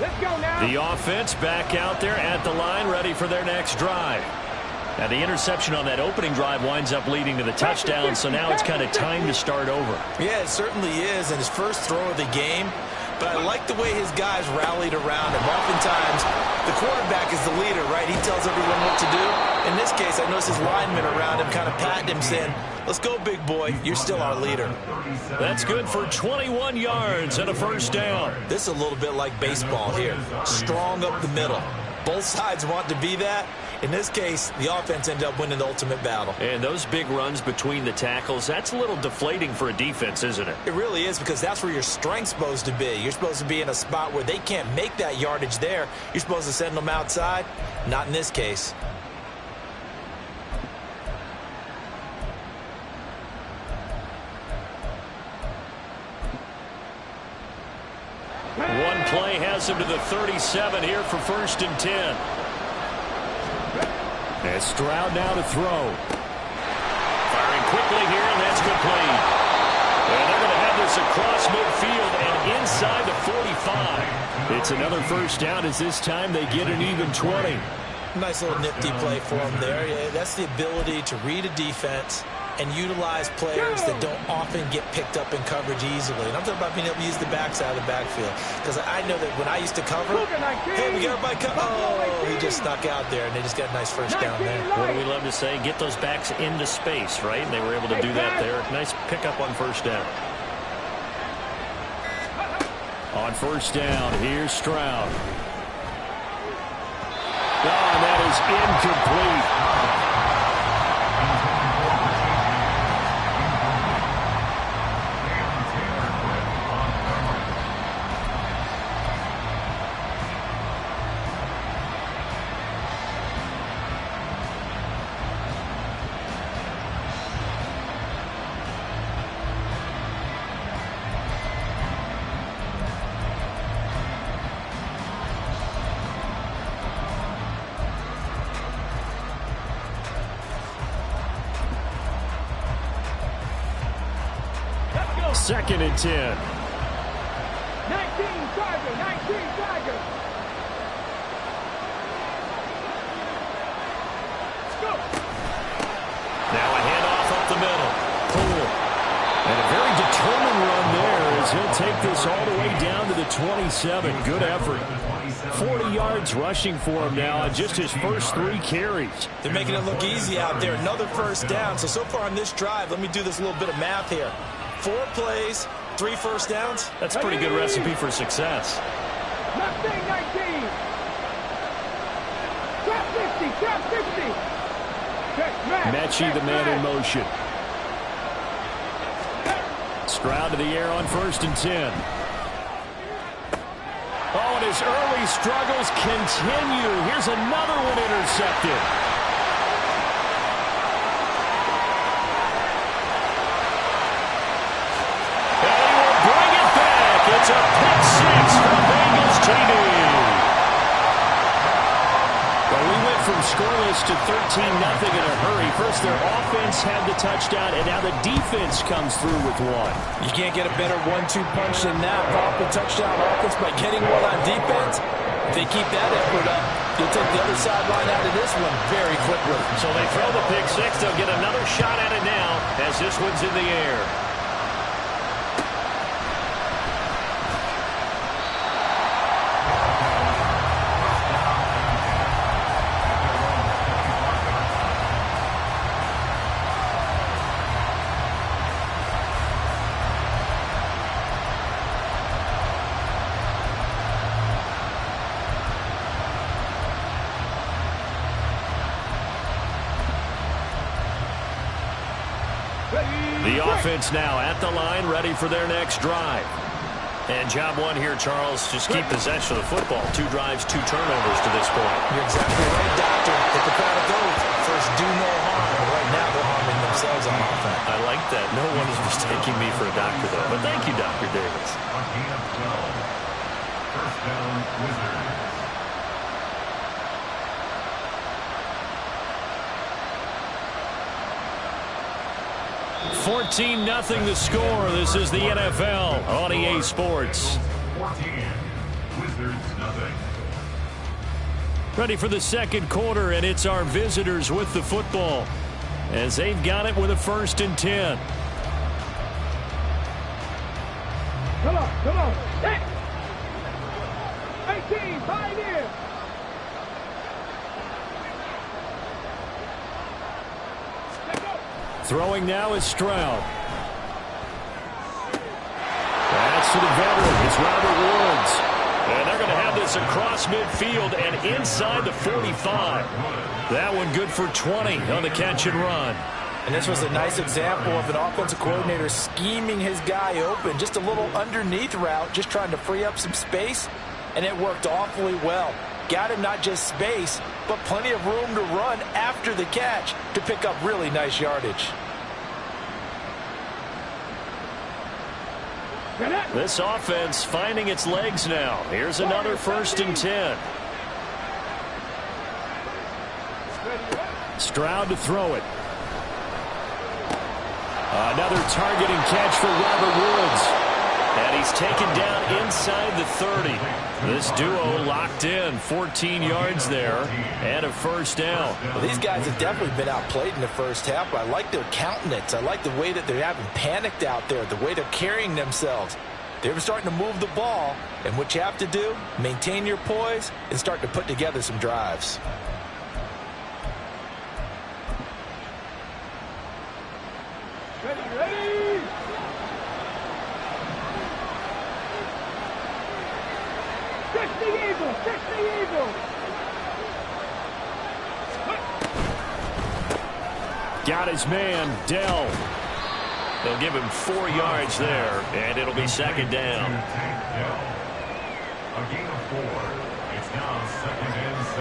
The offense back out there at the line, ready for their next drive. Now, the interception on that opening drive winds up leading to the touchdown, so now it's kind of time to start over. Yeah, it certainly is, and his first throw of the game. But I like the way his guys rallied around him. Oftentimes, the quarterback is the leader, right? He tells everyone what to do. In this case, I noticed his linemen around him kind of patting him, saying, let's go, big boy. You're still our leader. That's good for 21 yards and a first down. This is a little bit like baseball here. Strong up the middle. Both sides want to be that. In this case, the offense ended up winning the ultimate battle. And those big runs between the tackles, that's a little deflating for a defense, isn't it? It really is, because that's where your strength's supposed to be. You're supposed to be in a spot where they can't make that yardage there. You're supposed to send them outside. Not in this case. One play has him to the 37 here for 1st and 10. And Stroud now to throw. Firing quickly here, and that's complete. And they're going to have this across midfield and inside the 45. It's another first down, as this time they get an even 20. Nice little nifty play for him there. Yeah, that's the ability to read a defense and utilize players that don't often get picked up in coverage easily. And I'm talking about being able to use the backside of the backfield. Because I know that when I used to cover, hey, we got everybody cover. Oh, he just stuck out there, and they just got a nice first down there. What do we love to say? Get those backs into space, right? And they were able to do that there. Nice pickup on first down. On first down, here's Stroud. Oh, and that is incomplete. Second and 10. 19 Tiger, 19 Tiger. Let's go. Now a handoff up the middle. Cool. And a very determined run there as he'll take this all the way down to the 27. Good effort. 40 yards rushing for him now on just his first 3 carries. They're making it look easy out there. Another first down. So far on this drive, let me do this little bit of math here. 4 plays, 3 first downs. That's a pretty good recipe for success. Left 19. Trap 50, trap 50. Mechie, the man in motion. Stroud to the air on 1st and 10. Oh, and his early struggles continue. Here's another one intercepted. It's a pick 6 for the Bengals TD. Well, we went from scoreless to 13-0 in a hurry. First, their offense had the touchdown, and now the defense comes through with one. You can't get a better 1-2 punch than that. Pop a touchdown offense by getting one on defense. If they keep that effort up, you'll take the other sideline out of this one very quickly. So they throw the pick 6. They'll get another shot at it now as this one's in the air. The offense now at the line, ready for their next drive. And job one here, Charles, just keep possession of the football. 2 drives, 2 turnovers to this point. You're exactly right, Doctor. Hippocratic oath. First, do no harm. But right now, they're harming themselves on offense. I like that. No one is mistaking me for a doctor, though. But thank you, Dr. Davis. First down, Wizards. 14-0 the score. This is the NFL on EA Sports. 14, Wizards. Wizards nothing. Ready for the second quarter, and it's our visitors with the football as they've got it with a 1st and 10. Come on. Hey! 18, Pioneer! Throwing now is Stroud. That's to the veteran. It's Robert Woods. And they're going to have this across midfield and inside the 45. That one good for 20 on the catch and run. And this was a nice example of an offensive coordinator scheming his guy open. Just a little underneath route, just trying to free up some space. And it worked awfully well. Got him not just space, but plenty of room to run after the catch to pick up really nice yardage. This offense finding its legs now. Here's another 1st and 10. Stroud to throw it. Another targeting catch for Robert Woods. And he's taken down inside the 30. This duo locked in. 14 yards there and a 1st down. Well, these guys have definitely been outplayed in the first half, but I like their countenance. I like the way that they haven't panicked out there, the way they're carrying themselves. They're starting to move the ball, and what you have to do, maintain your poise and start to put together some drives. Ready! 60 Eagles! Got his man, Dell. They'll give him 4 yards there, and it'll be 2nd down. A gain of 4. It's now 2nd and 6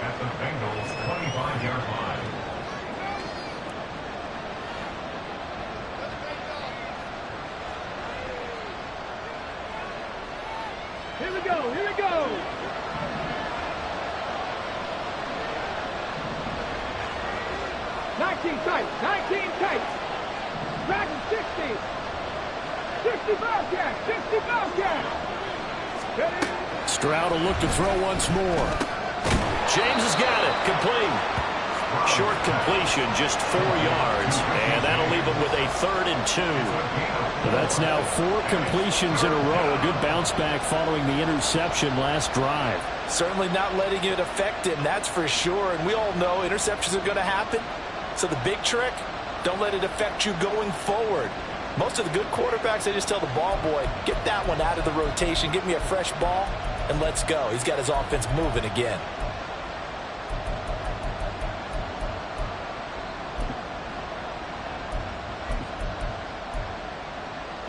at the Bengals' 25-yard line. Here we go! 19 tight! Dragon 60! 65 cat! Ready? Stroud will look to throw once more. James has got it. Complete. Short completion, just 4 yards, and that'll leave him with a 3rd and 2. That's now 4 completions in a row. A good bounce back following the interception last drive. Certainly not letting it affect him, that's for sure. And we all know interceptions are going to happen. So the big trick, don't let it affect you going forward. Most of the good quarterbacks, they just tell the ball boy, get that one out of the rotation, give me a fresh ball, and let's go. He's got his offense moving again.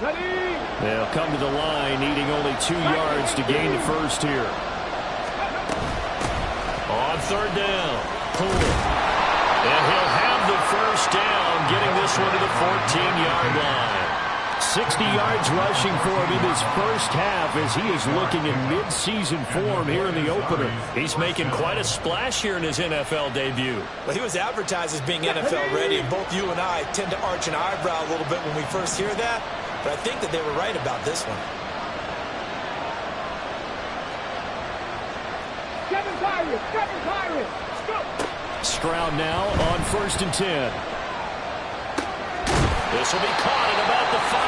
Ready? They'll come to the line, needing only 2 yards to gain the 1st here. On 3rd down, Poole. And he'll have the 1st down, getting this one to the 14-yard line. 60 yards rushing for him in his first half as he is looking in mid-season form here in the opener. He's making quite a splash here in his NFL debut. Well, he was advertised as being NFL ready, and both you and I tend to arch an eyebrow a little bit when we first hear that, but I think that they were right about this one. Kevin Pirates! Go! Stroud now on 1st and 10. This will be caught at about the 5.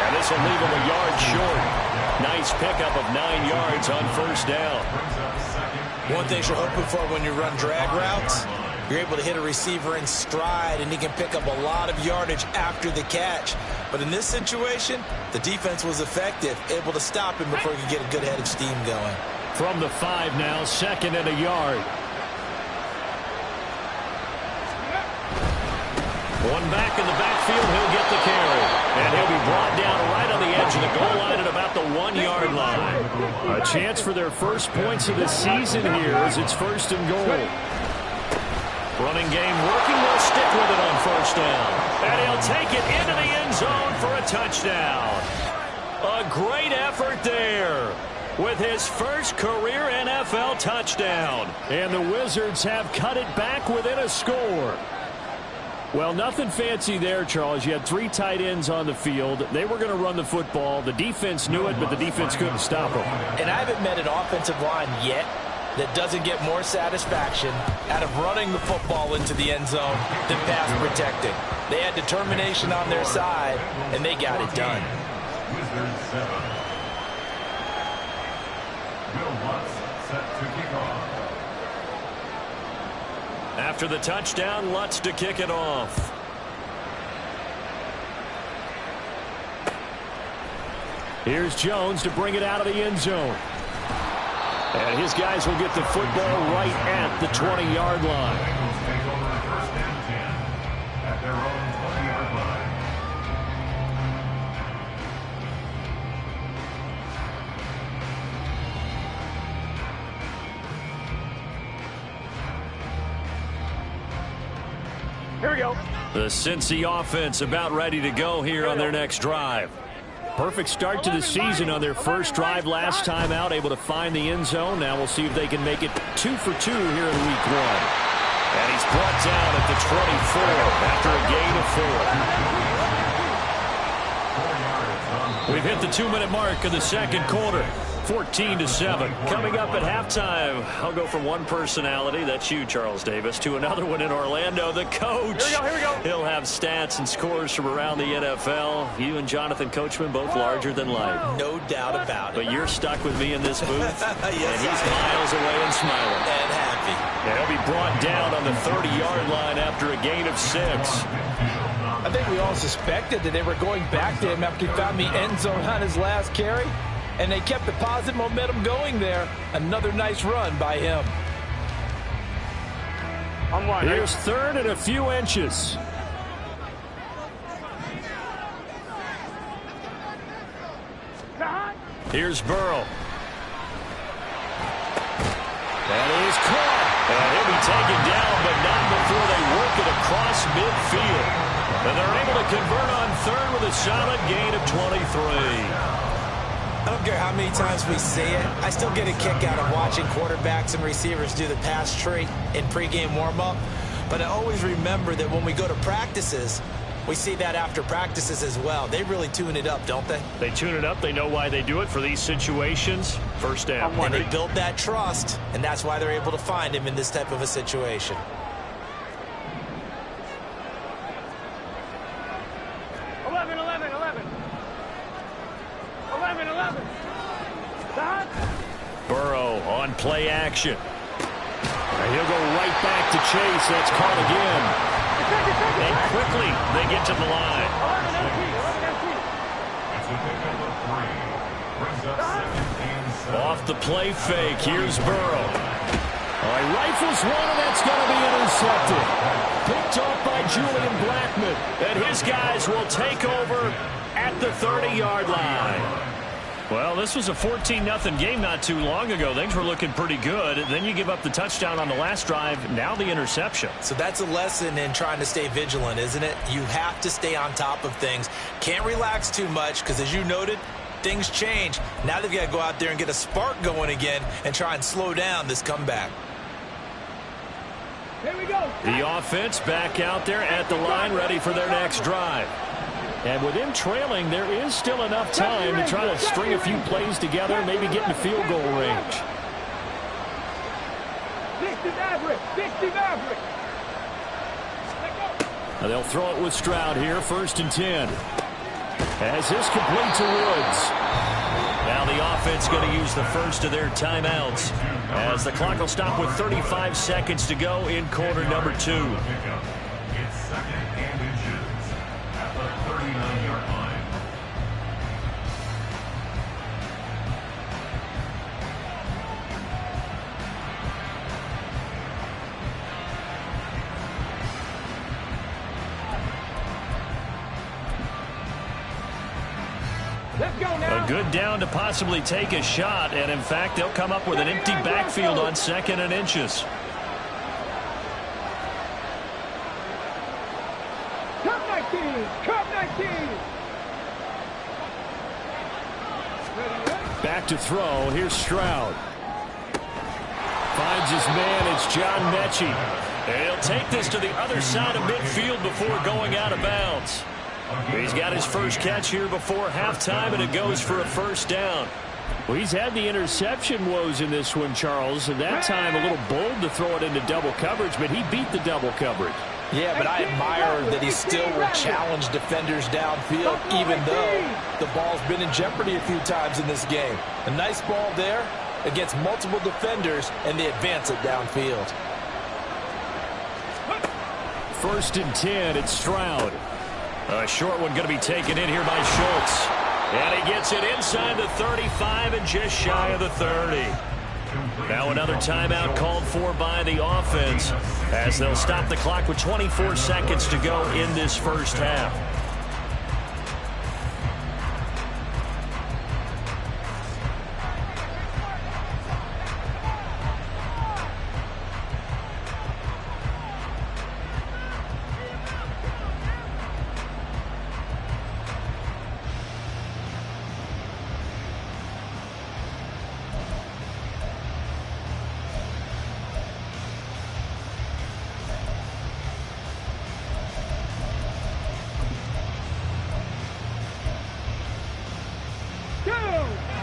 And this will leave him a yard short. Nice pickup of 9 yards on 1st down. One thing you're hoping for when you run drag routes, you're able to hit a receiver in stride, and he can pick up a lot of yardage after the catch. But in this situation, the defense was effective, able to stop him before he could get a good head of steam going. From the 5 now, 2nd and a yard. One back in the backfield, he'll get the carry. And he'll be brought down right on the edge of the goal line at about the 1-yard line. A chance for their first points of the season here as it's 1st and goal. Running game working, they'll stick with it on 1st down. And he'll take it into the end zone for a touchdown. A great effort there with his first career NFL touchdown. And the Wizards have cut it back within a score. Well, nothing fancy there, Charles. You had 3 tight ends on the field. They were going to run the football. The defense knew it, but the defense couldn't stop them. And I haven't met an offensive line yet that doesn't get more satisfaction out of running the football into the end zone than pass protecting. They had determination on their side, and they got it done. Wizards 7. Will Lutz set to kick off. After the touchdown, Lutz to kick it off. Here's Jones to bring it out of the end zone. And his guys will get the football right at the 20-yard line. Bengals take over first and 10 at their own 20-yard line. Here we go. The Cincy offense about ready to go here on their next drive. Perfect start to the season on their first drive last time out, able to find the end zone. Now we'll see if they can make it 2 for 2 here in week 1. And he's brought down at the 24 after a gain of 4. We've hit the 2-minute mark of the second quarter. 14-7. Coming up at halftime, I'll go from one personality, that's you, Charles Davis, to another one in Orlando, the coach. Here we go. He'll have stats and scores from around the NFL. You and Jonathan Coachman both larger than life. No doubt about it. But you're stuck with me in this booth, Yes, and he's miles away and smiling. And happy. And he'll be brought down on the 30-yard line after a gain of 6. I think we all suspected that they were going back to him after he found the end zone on his last carry. And they kept the positive momentum going there. Another nice run by him. Here's third and a few inches. Here's Burrow. That is caught. And he'll be taken down, but not before they work it across midfield. And they're able to convert on third with a solid gain of 23. I don't care how many times we see it. I still get a kick out of watching quarterbacks and receivers do the pass tree in pregame warm-up. But I always remember that when we go to practices, we see that after practices as well. They really tune it up, don't they? They tune it up. They know why they do it for these situations. First down. And they build that trust, and that's why they're able to find him in this type of a situation. Burrow on play action. And he'll go right back to Chase. That's caught again. And quickly they get to the line. Off the play fake. Here's Burrow. He rifles one, and that's going to be intercepted. Picked off by Julian Blackmon. And his guys will take over at the 30-yard line. Well, this was a 14-0 game not too long ago. Things were looking pretty good. Then you give up the touchdown on the last drive. Now the interception. So that's a lesson in trying to stay vigilant, isn't it? You have to stay on top of things. Can't relax too much because, as you noted, things change. Now they've got to go out there and get a spark going again and try and slow down this comeback. Here we go. The offense back out there at the line, ready for their next drive. And with him trailing, there is still enough time to try to string a few plays together, maybe get in field goal range. 60 Maverick. 60 Maverick. Now they'll throw it with Stroud here, 1st and 10. As this complete to Woods. Now the offense going to use the first of their timeouts as the clock will stop with 35 seconds to go in quarter number 2. It's 2nd and inches at the 39-yard line. Let's go now. A good down to possibly take a shot, and in fact, they'll come up with an empty backfield on 2nd and inches. Cup 19. Cup 19. Back to throw. Here's Stroud. Finds his man. It's John Mechie. And he'll take this to the other side of midfield before going out of bounds. He's got his first catch here before halftime, and it goes for a first down. Well, he's had the interception woes in this one, Charles, and that time a little bold to throw it into double coverage, but he beat the double coverage. Yeah, but I admire that he still will challenge defenders downfield, even though the ball's been in jeopardy a few times in this game. A nice ball there against multiple defenders, and they advance it downfield. 1st and 10, it's Stroud. A short one going to be taken in here by Schultz. And he gets it inside the 35 and just shy of the 30. Now another timeout called for by the offense as they'll stop the clock with 24 seconds to go in this first half.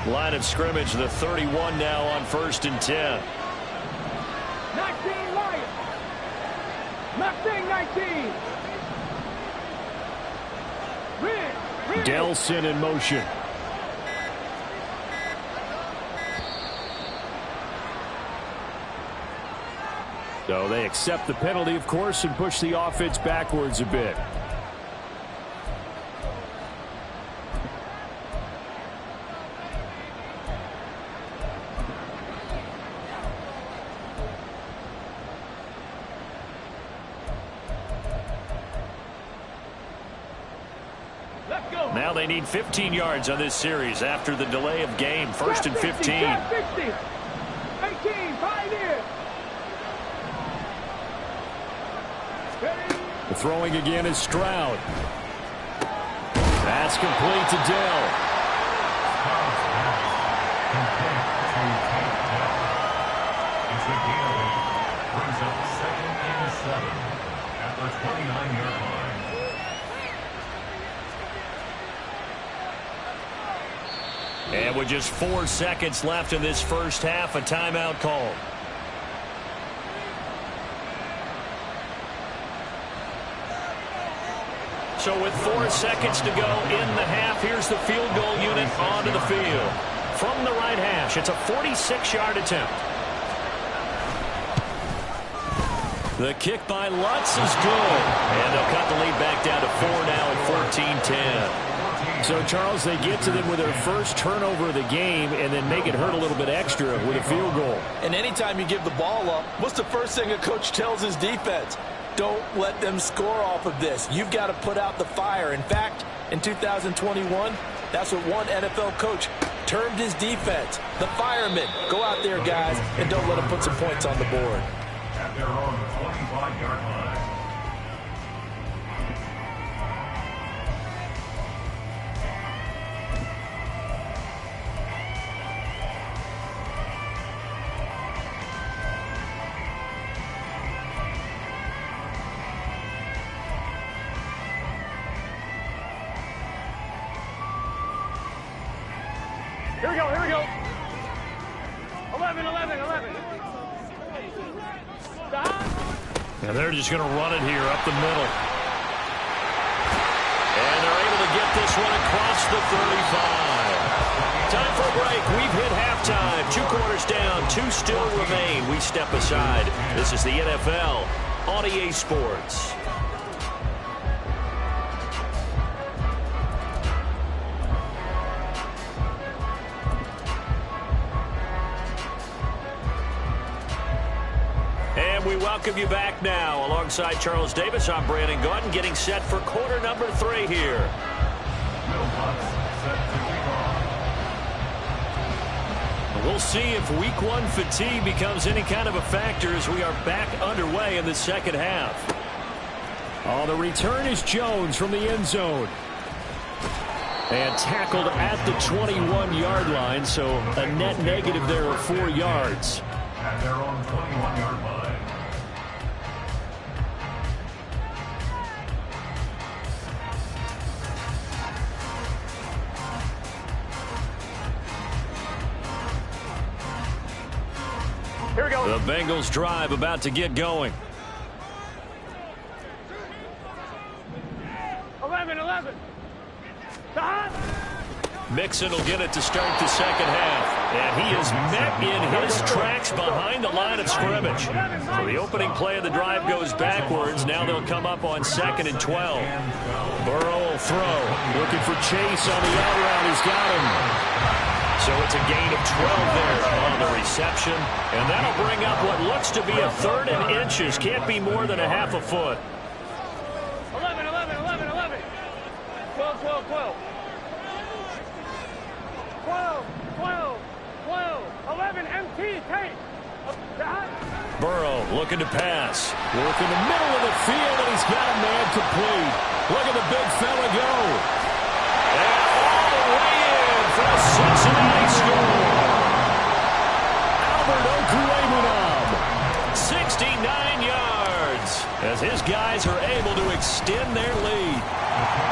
Line of scrimmage, the 31 now on 1st and 10. 19 Lions. Mustang 19. Red. Delson in motion. So they accept the penalty, of course, and push the offense backwards a bit. Now they need 15 yards on this series after the delay of game. 1st and 15. 18, Pioneers. The throwing again is Stroud. That's complete to Dell. It's a gain. Brings up 2nd and 7 at the 29-yard line. And with just 4 seconds left in this first half, a timeout called. So with 4 seconds to go in the half, here's the field goal unit onto the field. From the right hash, it's a 46-yard attempt. The kick by Lutz is good. And they'll cut the lead back down to 4 now at 14-10. So, Charles, they get to them with their first turnover of the game and then make it hurt a little bit extra with a field goal. And anytime you give the ball up, what's the first thing a coach tells his defense? Don't let them score off of this. You've got to put out the fire. In fact, in 2021, that's what one NFL coach termed his defense. The firemen. Go out there, guys, and don't let them put some points on the board. At their own 25-yard line. Here we go. 11. Stop. And they're just going to run it here up the middle. And they're able to get this one across the 35. Time for a break. We've hit halftime. 2 quarters down. 2 still remain. We step aside. This is the NFL on EA Sports. We welcome you back now. Alongside Charles Davis, I'm Brandon Gordon, getting set for quarter number 3 here. We'll see if week 1 fatigue becomes any kind of a factor as we are back underway in the second half. Oh, the return is Jones from the end zone. And tackled at the 21-yard line, so a net negative there of 4 yards. At their own 21-yard line. The Bengals drive about to get going. 11. Stop. Mixon will get it to start the second half. And he is met in his tracks behind the line of scrimmage. So the opening play of the drive goes backwards. Now they'll come up on 2nd and 12. Burrow will throw. Looking for Chase on the out route. He's got him. So it's a gain of 12 there on the reception. And that'll bring up what looks to be a 3rd and inches. Can't be more than a half a foot. 11. 12. 11, MT, take. Burrow looking to pass. Work in the middle of the field, and he's got a man complete. Look at the big fella go. And all the way in for a Cincinnati score. Albert Okwuegbunam, 69 yards, as his guys are able to extend their lead.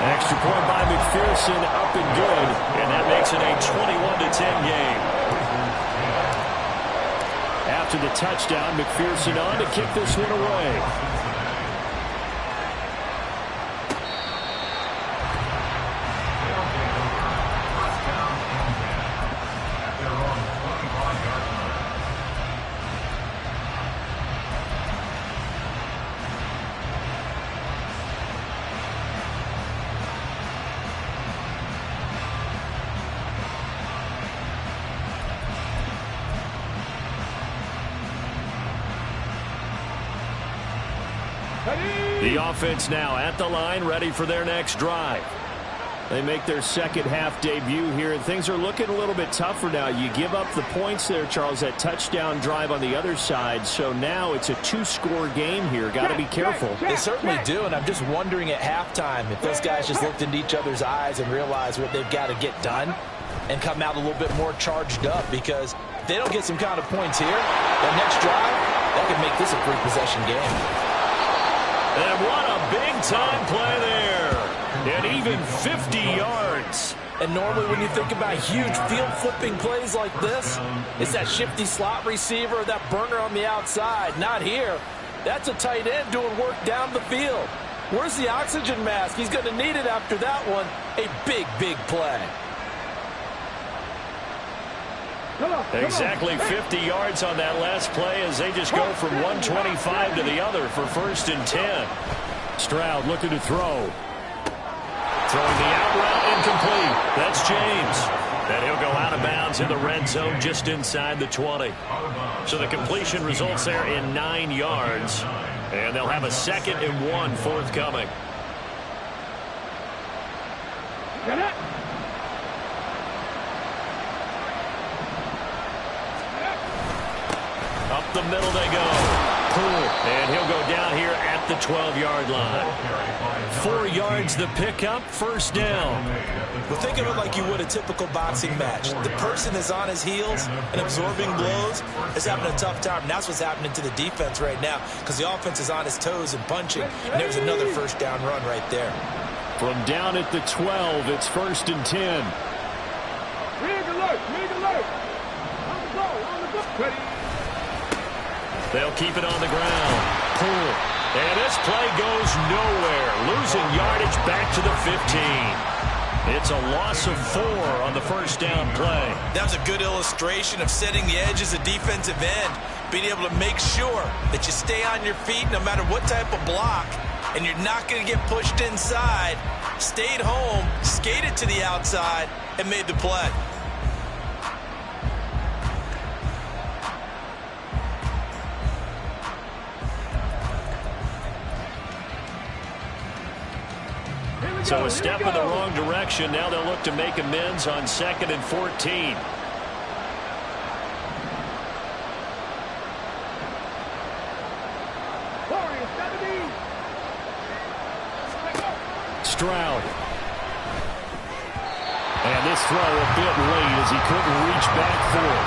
Extra point by McPherson, up and good, and that makes it a 21-10 game. After the touchdown, McPherson on to kick this one away. The offense now at the line, ready for their next drive. They make their second half debut here, and things are looking a little bit tougher now. You give up the points there, Charles, that touchdown drive on the other side. So now it's a 2-score game here. Got to be careful. They certainly do, and I'm just wondering at halftime if those guys just looked into each other's eyes and realized what they've got to get done and come out a little bit more charged up, because if they don't get some kind of points here, that next drive, that could make this a 3-possession game. And what a big-time play there. And even 50 yards. And normally when you think about huge field-flipping plays like this, it's that shifty slot receiver or that burner on the outside. Not here. That's a tight end doing work down the field. Where's the oxygen mask? He's going to need it after that one. A big, big play. Exactly 50 yards on that last play as they just go from 125 to the other for 1st and 10. Stroud looking to throw. Throwing the out route incomplete. That's James. And he'll go out of bounds in the red zone just inside the 20. So the completion results there in 9 yards. And they'll have a 2nd and 1 forthcoming. Get it. Up the middle they go. Poole. And he'll go down here at the 12-yard line. 4 yards the pickup, 1st down. Well, think of it like you would a typical boxing match. The person is on his heels and absorbing blows is having a tough time. And that's what's happening to the defense right now, because the offense is on his toes and punching. And there's another 1st down run right there. From down at the 12, it's 1st and 10. Rig alert. On the go. Ready. They'll keep it on the ground. Poole. And this play goes nowhere. Losing yardage back to the 15. It's a loss of 4 on the 1st down play. That was a good illustration of setting the edge as a defensive end. Being able to make sure that you stay on your feet no matter what type of block. And you're not going to get pushed inside. Stayed home, skated to the outside, and made the play. So a step in the wrong direction. Now they'll look to make amends on 2nd and 14. Stroud. And this throw a bit late as he couldn't reach back for it.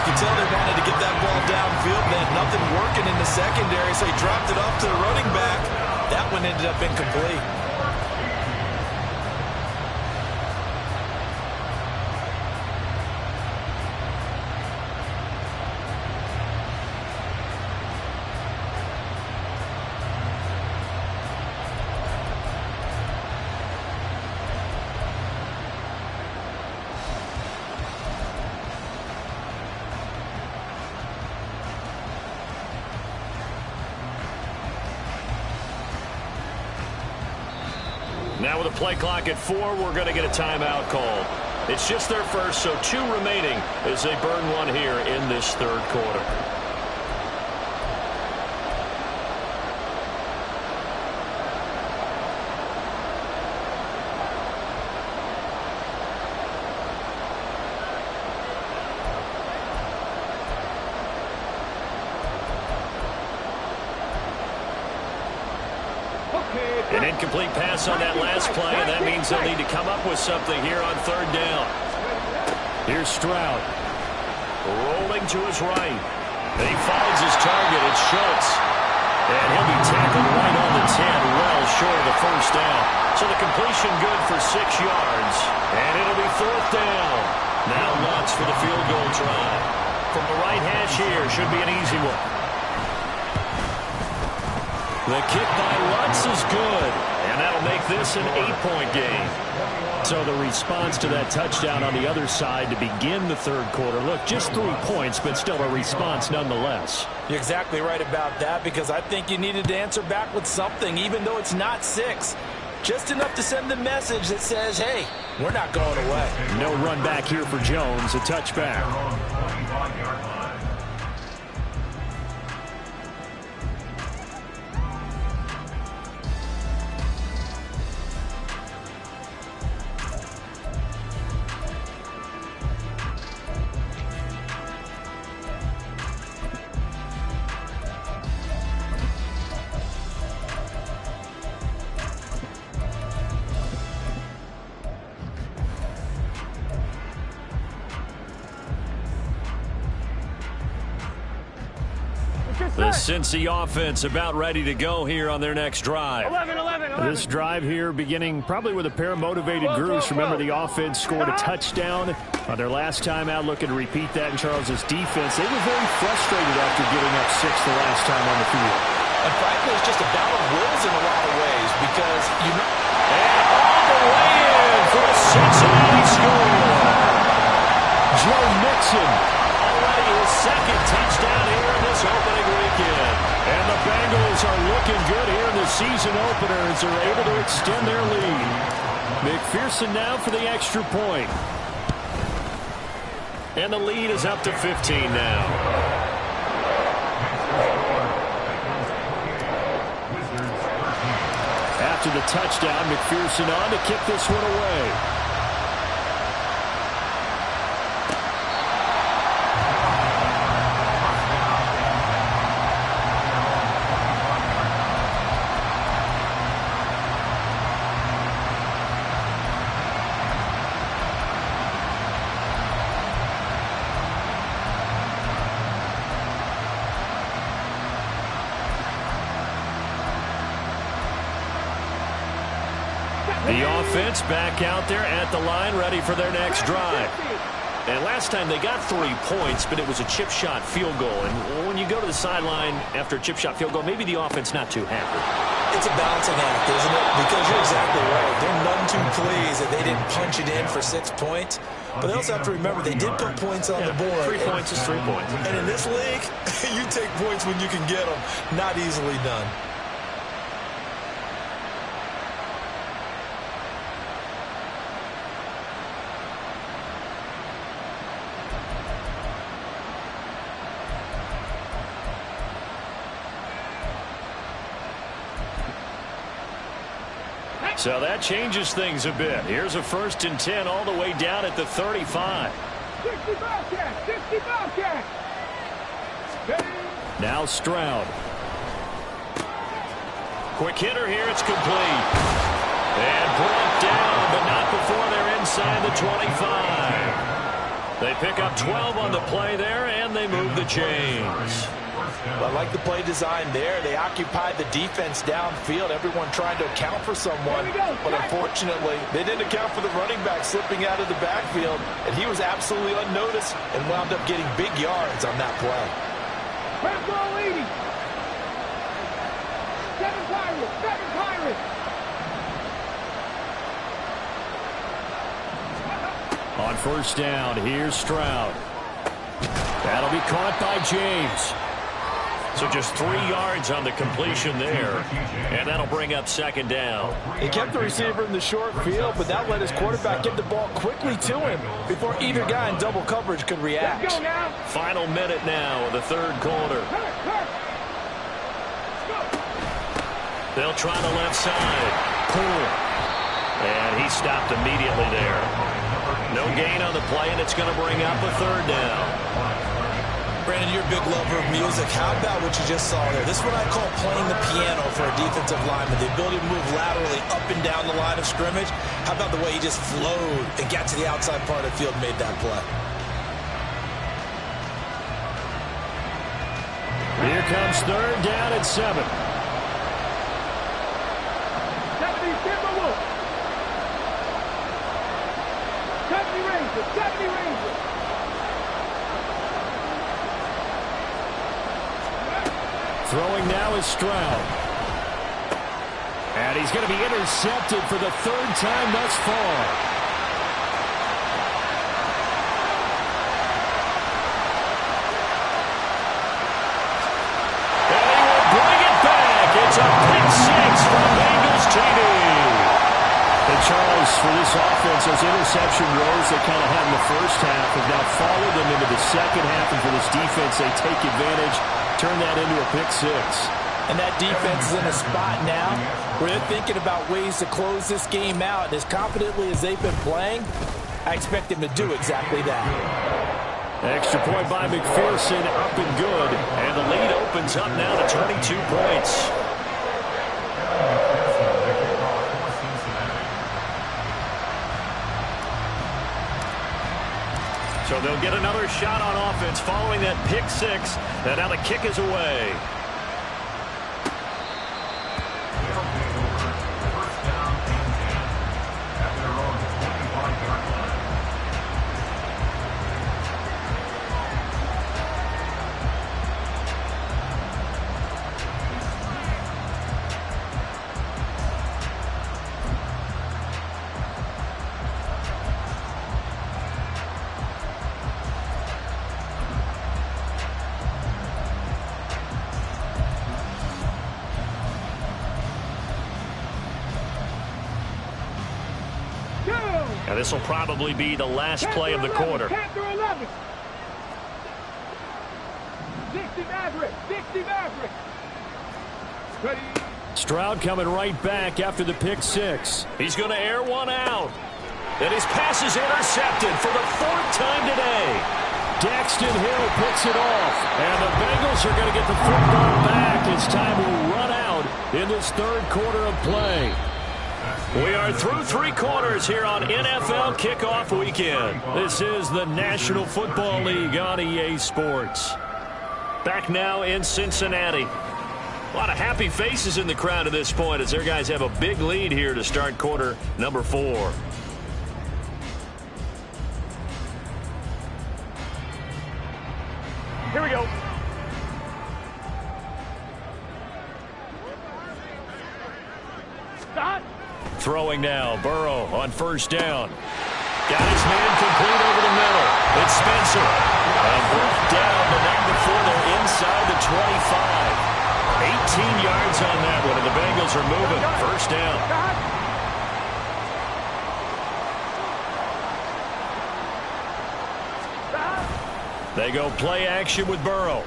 You can tell they wanted to get that ball downfield. They had nothing working in the secondary, so he dropped it off to the running back. That one ended up incomplete. Now with a play clock at 4, we're going to get a timeout call. It's just their first, so 2 remaining as they burn one here in this third quarter. An incomplete pass on that last play, and that means they'll need to come up with something here on third down. Here's Stroud. Rolling to his right. He finds his target. It's Schultz. And he'll be tackled right on the 10, well short of the first down. So the completion good for 6 yards. And it'll be 4th down. Now Lutz for the field goal try. From the right hash here, should be an easy one. The kick by Lutz is good, and that'll make this an 8-point game. So the response to that touchdown on the other side to begin the third quarter. Look, just 3 points, but still a response nonetheless. You're exactly right about that, because I think you needed to answer back with something, even though it's not 6. Just enough to send the message that says, hey, we're not going away. No run back here for Jones, a touchback. The Cincy offense about ready to go here on their next drive. 11. This drive here beginning probably with a pair of motivated groups. Remember, the offense scored a touchdown on their last time out. Looking to repeat that in Charles's defense. They were very frustrated after giving up 6 the last time on the field. And frankly, it's just a battle of wills in a lot of ways, because you know. And all the way in for a Cincinnati score. Joe Mixon, already his 2nd touchdown here in this opening weekend. And the Bengals are looking good here in the season opener as they're able to extend their lead. McPherson now for the extra point. And the lead is up to 15 now. After the touchdown, McPherson on to kick this one away. The offense back out there at the line, ready for their next drive. And last time they got 3 points, but it was a chip shot field goal. And when you go to the sideline after a chip shot field goal, maybe the offense not too happy. It's a balancing act, isn't it? Because you're exactly right. They're none too pleased that they didn't punch it in for 6 points. But they also have to remember they did put points on the board. 3 points is 3 points. And in this league, you take points when you can get them. Not easily done. So that changes things a bit. Here's a 1st and 10 all the way down at the 35. 60 Bobcat. Now Stroud. Quick hitter here. It's complete. And brought down, but not before they're inside the 25. They pick up 12 on the play there, and they move the chains. I like the play design there. They occupied the defense downfield, everyone trying to account for someone. But unfortunately, they didn't account for the running back slipping out of the backfield, and he was absolutely unnoticed and wound up getting big yards on that play. Back row 80. 7 Pirates. On 1st down, here's Stroud. That'll be caught by James. So just 3 yards on the completion there, and that'll bring up second down. He kept the receiver in the short field, but that let his quarterback get the ball quickly to him before either guy in double coverage could react. Let's go now. Final minute now of the third quarter. They'll try the left side. Pull. And he stopped immediately there. No gain on the play, and it's going to bring up a third down. Brandon, you're a big lover of music. How about what you just saw there? This is what I call playing the piano for a defensive lineman. The ability to move laterally up and down the line of scrimmage. How about the way he just flowed and got to the outside part of the field and made that play? Here comes third down at 7. 70 Rangers. Throwing now is Stroud. And he's going to be intercepted for the third time thus far. And he will bring it back. It's a pick six from Bengals TD. And Charles, for this offense, those interception rows they kind of had in the first half have now followed them into the second half. And for this defense, they take advantage, turn that into a pick six. And that defense is in a spot now where they're thinking about ways to close this game out. And as confidently as they've been playing, I expect them to do exactly that. Extra point by McPherson, up and good. And the lead opens up now to 22 points. So they'll get another shot on offense following that pick six. And now the kick is away. First down and 10 at their own 25-yard line. Now this will probably be the last play of the quarter. 10 through 11. 60 Maverick. 60 Maverick. Ready. Stroud coming right back after the pick six. He's going to air one out. And his pass is intercepted for the fourth time today. Daxton Hill picks it off. And the Bengals are going to get the football back as time will run out in this third quarter of play. We are through 3 quarters here on NFL Kickoff Weekend. This is the National Football League on EA Sports. Back now in Cincinnati. A lot of happy faces in the crowd at this point as their guys have a big lead here to start quarter number 4. Here we go. Stop. Throwing now, Burrow on first down. Got his man complete over the middle. It's Spencer. And brought down the night before they're inside the 25. 18 yards on that one, and the Bengals are moving. First down. They go play action with Burrow.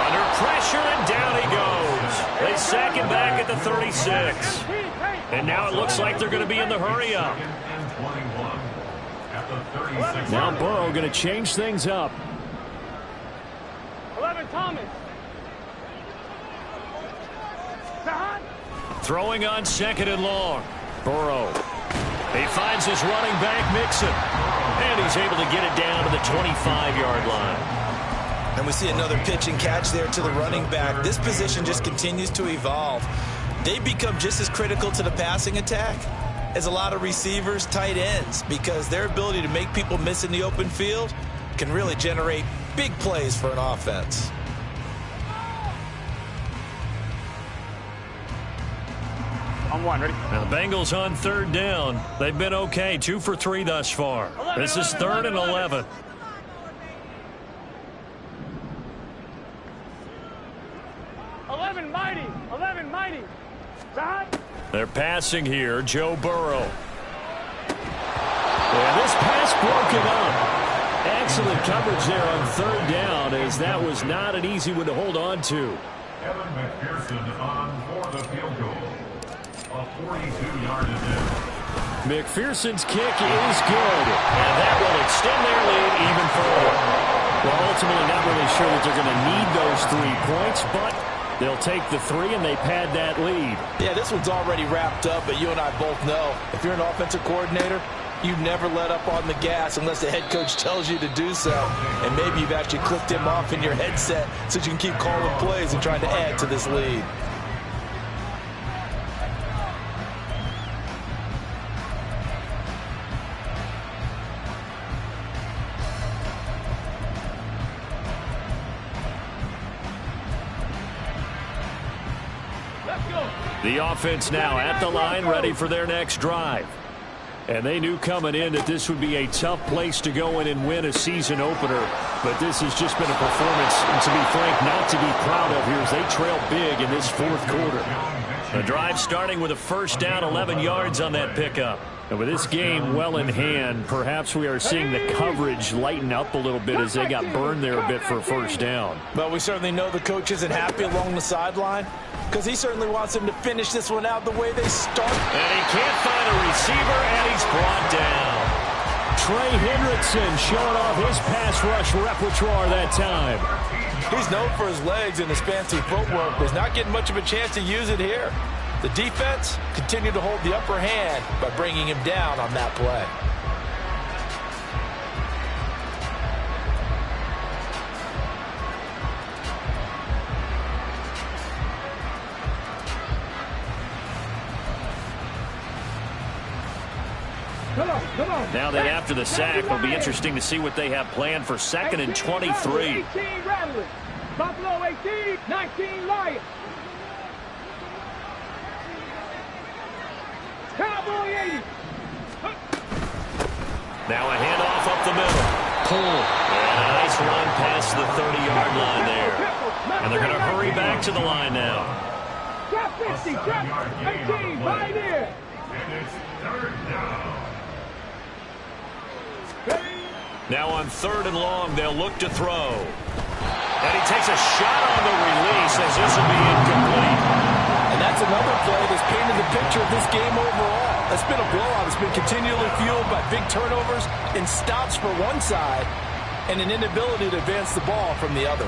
Under pressure, and down he goes. They sack him back at the 36. And now it looks like they're going to be in the hurry up. Now Burrow going to change things up. 11 Thomas. Throwing on second and long. Burrow. He finds his running back, Mixon. And he's able to get it down to the 25-yard line. And we see another pitch and catch there to the running back. This position just continues to evolve. They become just as critical to the passing attack as a lot of receivers, tight ends, because their ability to make people miss in the open field can really generate big plays for an offense. On one, ready? Now the Bengals on third down. They've been okay, 2 for 3 thus far. This is third and 11. 11 mighty. 11 mighty. They're passing here. Joe Burrow. And this pass broken up. Excellent coverage there on third down, as that was not an easy one to hold on to. Evan McPherson on for the field goal. A 42-yard attempt. McPherson's kick is good, and that will extend their lead even further. Well, ultimately not really sure that they're going to need those 3 points, but they'll take the 3 and they pad that lead. Yeah, this one's already wrapped up, but you and I both know if you're an offensive coordinator, you never let up on the gas unless the head coach tells you to do so. And maybe you've actually clicked him off in your headset so you can keep calling plays and trying to add to this lead. The offense now at the line, ready for their next drive. And they knew coming in that this would be a tough place to go in and win a season opener. But this has just been a performance, and to be frank, not to be proud of here as they trail big in this fourth quarter. A drive starting with a first down, 11 yards on that pickup. And with this game well in hand, perhaps we are seeing the coverage lighten up a little bit as they got burned there a bit for a first down. But we certainly know the coach isn't happy along the sideline, because he certainly wants them to finish this one out the way they start. And he can't find a receiver, and he's brought down. Trey Hendrickson showing off his pass rush repertoire that time. He's known for his legs and his fancy footwork, but he's not getting much of a chance to use it here. The defense continued to hold the upper hand by bringing him down on that play. Now that after the sack, it'll be interesting to see what they have planned for 2nd and 23. 18 Rattlers. Buffalo 18, 19 Lions. Cowboy 80. Now a handoff up the middle. Pull. And a nice run past the 30-yard line there. And they're going to hurry back to the line now. Trap 50, trap 18, right here. And it's third down. Now on 3rd and long, they'll look to throw. And he takes a shot on the release as this will be incomplete. And that's another play that's painted the picture of this game overall. It's been a blowout. It's been continually fueled by big turnovers and stops for one side and an inability to advance the ball from the other.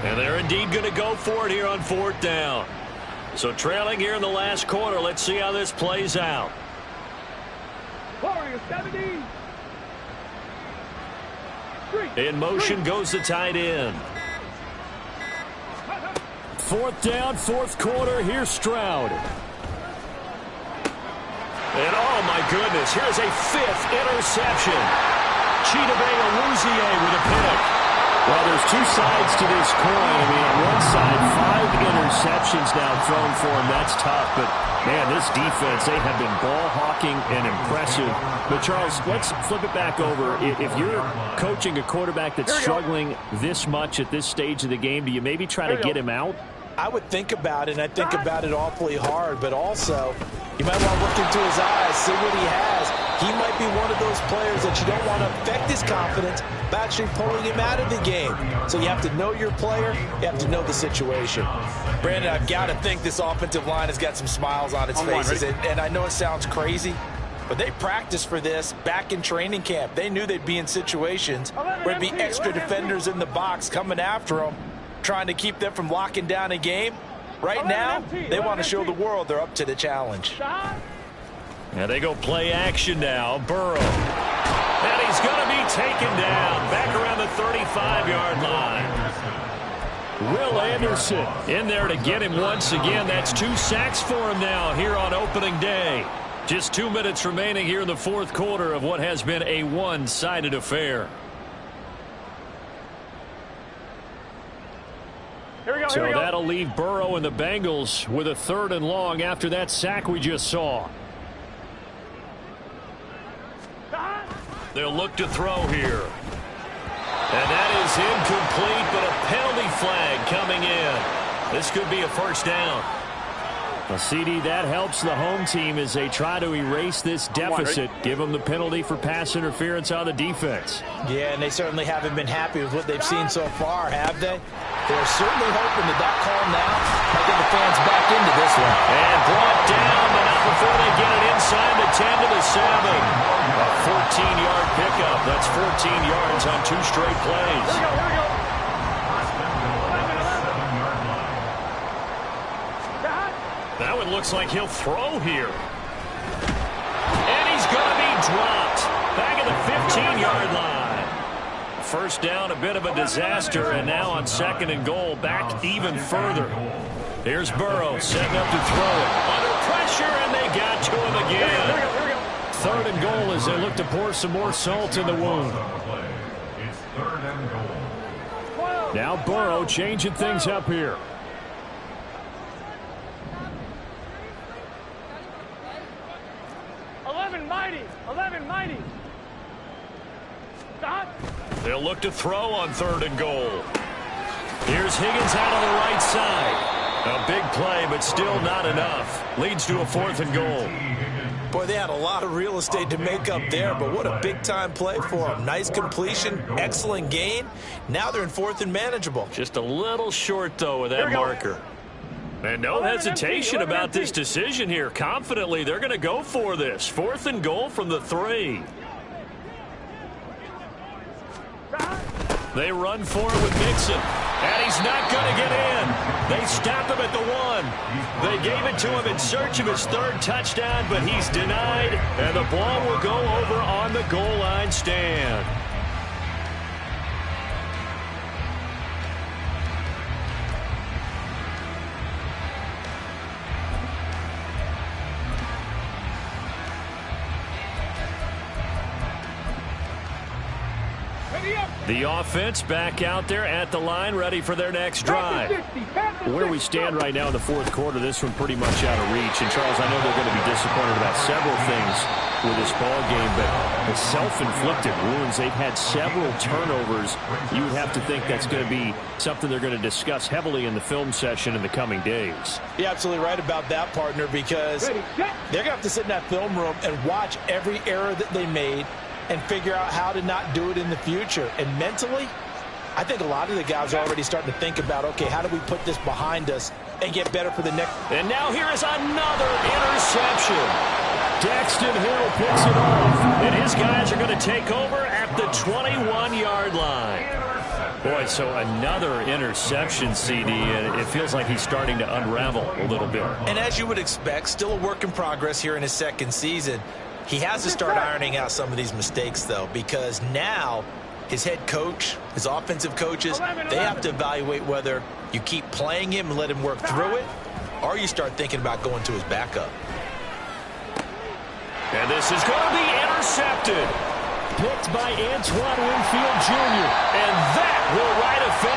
And they're indeed going to go for it here on 4th down. So trailing here in the last quarter, let's see how this plays out. Warriors 17. In motion goes the tight end. 4th down, 4th quarter. Here's Stroud. And oh my goodness, here's a 5th interception. Chidobe Awuzie with a pick. Well, there's 2 sides to this coin. I mean, on one side, 5 interceptions now thrown for him. That's tough. But, man, this defense, they have been ball hawking and impressive. But, Charles, let's flip it back over. If you're coaching a quarterback that's struggling this much at this stage of the game, do you maybe try to get him out? I would think about it, and I think about it awfully hard. But also, you might want to look into his eyes, see what he has. He might be one of those players that you don't want to affect his confidence by actually pulling him out of the game. So you have to know your player. You have to know the situation. Brandon, I've got to think this offensive line has got some smiles on its faces. And I know it sounds crazy, but they practiced for this back in training camp. They knew they'd be in situations where there'd be extra defenders in the box coming after them, trying to keep them from locking down a game. Right now, they want to show the world they're up to the challenge. And they go play action now. Burrow. And he's going to be taken down back around the 35-yard line. Will Anderson in there to get him once again. That's 2 sacks for him now here on opening day. Just 2 minutes remaining here in the 4th quarter of what has been a one-sided affair. Here we go. So that'll leave Burrow and the Bengals with a 3rd and long after that sack we just saw. They'll look to throw here. And that is incomplete, but a penalty flag coming in. This could be a 1st down. A CD, that helps the home team as they try to erase this deficit. Give them the penalty for pass interference on the defense. Yeah, and they certainly haven't been happy with what they've seen so far, have they? They're certainly hoping that call now might get the fans back into this one. And brought down, but not before they get it inside the 10 to the 7. A 14-yard pickup. That's 14 yards on 2 straight plays. Here we go. That one looks like he'll throw here. And he's going to be dropped. Back at the 15-yard line. 1st down, a bit of a disaster, and now on 2nd and goal, back even further. Here's Burrow setting up to throw it. Under pressure, and they got to him again. 3rd and goal as they look to pour some more salt in the wound. It's 3rd and goal. Now Burrow changing things up here. Mighty. Stop. They'll look to throw on 3rd and goal. Here's Higgins out on the right side. A big play, but still not enough. Leads to a 4th and goal. Boy, they had a lot of real estate to make up there, but what a big-time play for them. Nice completion, excellent gain. Now they're in 4th and manageable. Just a little short, though, with that marker. And no hesitation about this decision here. Confidently, they're going to go for this. 4th and goal from the 3. They run for it with Mixon. And he's not going to get in. They stop him at the 1. They gave it to him in search of his 3rd touchdown, but he's denied. And the ball will go over on the goal line stand. The offense back out there at the line, ready for their next drive. Where we stand right now in the 4th quarter, this one pretty much out of reach. And, Charles, I know they're going to be disappointed about several things with this ball game, but the self-inflicted wounds, they've had several turnovers. You would have to think that's going to be something they're going to discuss heavily in the film session in the coming days. You're absolutely right about that, partner, because they're going to have to sit in that film room and watch every error that they made and figure out how to not do it in the future. And mentally, I think a lot of the guys are already starting to think about, okay, how do we put this behind us and get better for the next. And now here is another interception. Daxton Hill picks it off, and his guys are going to take over at the 21-yard line. Boy, so another interception, CD, and it feels like he's starting to unravel a little bit. And as you would expect, still a work in progress here in his 2nd season. He has to start ironing out some of these mistakes, though, because now his head coach, his offensive coaches, they have to evaluate whether you keep playing him and let him work through it, or you start thinking about going to his backup. And this is going to be intercepted. Picked by Antoine Winfield Jr. And that will write a finish